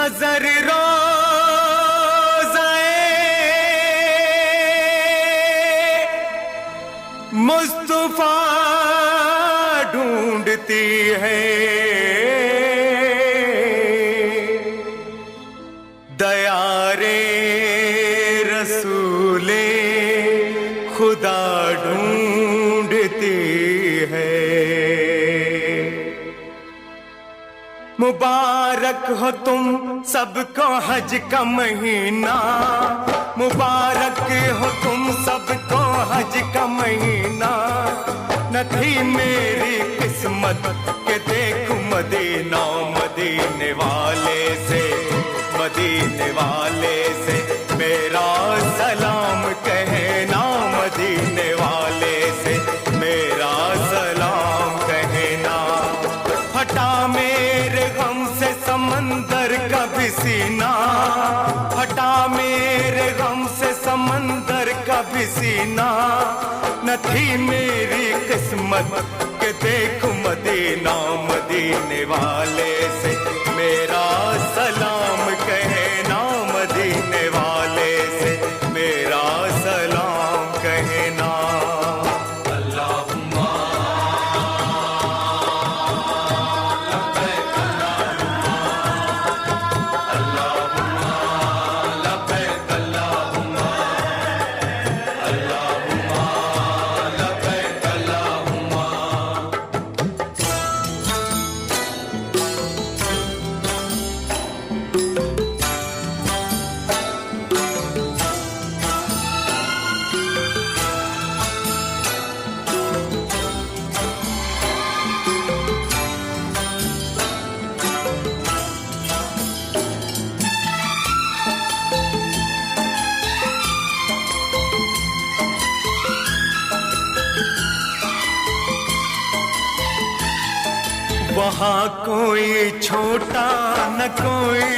नजर रोज़ाए मुस्तफा ढूंढती है। दयारे रसूले खुदा ढूंढती है। मुबारक हो तुम सबको हज का महीना, मुबारक हो तुम सबको हज का महीना। न थी मेरी किस्मत के देखूं मदीना, मदीने वाले से, मदीने वाले से मेरा सलाम कहना, मदीने वाले से मेरा सलाम कहना। फटा मेरे गम से समंदर का भी सीना, फटा मेरे गम से समंदर का भी सीना। न थी मेरी किस्मत के देखूं मदीना, मदीने वाले से मेरा सलाम कहना, मदीने वाले से मेरा सलाम कहना। अल्लाहुम्मा लब्बैक अल्लाहुम्मा, अल्लाहुम्मा लब्बैक अल्लाहुम्मा, अल्लाहुम्मा लब्बैक अल्लाहुम्मा। वहाँ कोई छोटा न कोई